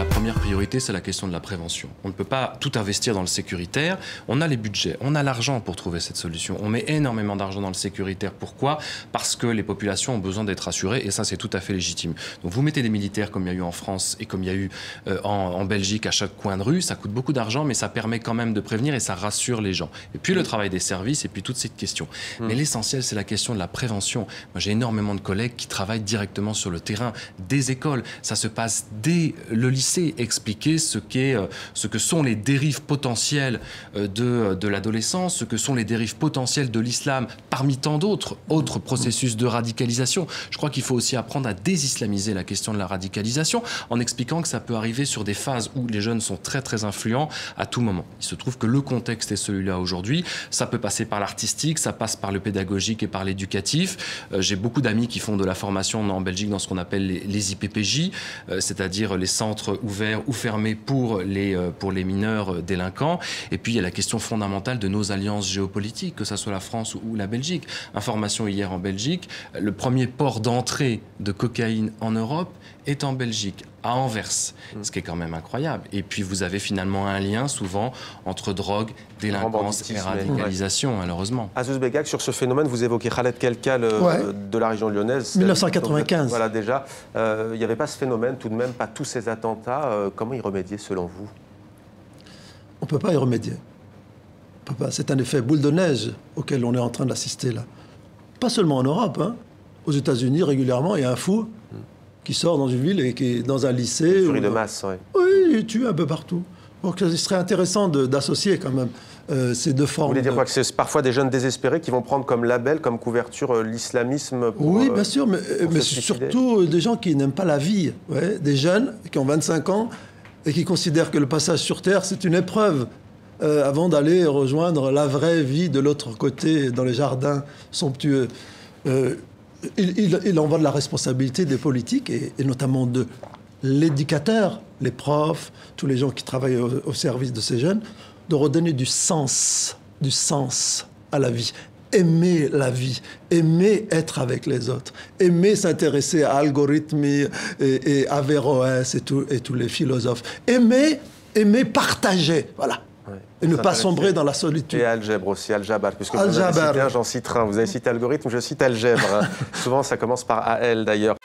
la première priorité, c'est la question de la prévention. On ne peut pas tout investir dans le sécuritaire. On a les budgets, on a l'argent pour trouver cette solution. On met énormément d'argent dans le sécuritaire. Pourquoi? Parce que les populations ont besoin d'être assurées et ça, c'est tout à fait légitime. Donc vous mettez des militaires comme il y a eu en France et comme il y a eu en Belgique à chaque coin de rue. Ça coûte beaucoup d'argent, mais ça permet quand même de prévenir et ça rassure les gens. Et puis le travail des services et puis toutes ces questions. Mais l'essentiel, c'est la question de la prévention. Moi, j'ai énormément de collègues qui travaillent directement sur le terrain des écoles. Ça se passe dès le lycée, expliquer ce que sont les dérives potentielles de l'adolescence, ce que sont les dérives potentielles de l'islam, parmi tant d'autres processus de radicalisation. Je crois qu'il faut aussi apprendre à désislamiser la question de la radicalisation en expliquant que ça peut arriver sur des phases où les jeunes sont très très influents à tout moment. Il se trouve que le contexte est celui-là aujourd'hui. Ça peut passer par l'artistique, ça passe par le pédagogique et par l'éducatif. J'ai beaucoup d'amis qui font de la formation en Belgique dans ce qu'on appelle les IPPJ, c'est-à-dire les centres ouverts ou fermés pour les mineurs délinquants. Et puis il y a la question fondamentale de nos alliances géopolitiques, que ce soit la France ou la Belgique. Information hier en Belgique, le premier port d'entrée de cocaïne en Europe est en Belgique, à Anvers, ce qui est quand même incroyable. Et puis vous avez finalement un lien souvent entre drogue, délinquance et radicalisation, malheureusement. Azouz Begag, sur ce phénomène, vous évoquez Khaled Kelkal de la région lyonnaise. 1995. Voilà, déjà. Il n'y avait pas ce phénomène, tout de même, pas tous ces attentats. Comment y remédier, selon vous? On ne peut pas y remédier. C'est un effet boule de neige auquel on est en train d'assister là. Pas seulement en Europe, hein. Aux États-Unis, régulièrement, il y a un fou qui sort dans une ville et qui est dans un lycée. Une furie de masse, oui. Oui, il tue un peu partout. Donc il serait intéressant d'associer quand même ces deux formes. Vous voulez dire quoi? Que c'est parfois des jeunes désespérés qui vont prendre comme label, comme couverture, l'islamisme pour, oui, bien sûr, mais surtout des gens qui n'aiment pas la vie. Ouais, des jeunes qui ont 25 ans et qui considèrent que le passage sur Terre, c'est une épreuve. Avant d'aller rejoindre la vraie vie de l'autre côté, dans les jardins somptueux. Il en va de la responsabilité des politiques et notamment de l'éducateur, les profs, tous les gens qui travaillent au service de ces jeunes, de redonner du sens à la vie. Aimer la vie, aimer être avec les autres, aimer s'intéresser à Algorithme et Averroès et tous les philosophes. Aimer partager, voilà. Et ne pas sombrer dans la solitude. Et Algèbre aussi, Al-Jabar, puisque vous en avez cité un, j'en citerai un. Vous avez cité algorithme, je cite algèbre. Souvent, ça commence par AL d'ailleurs.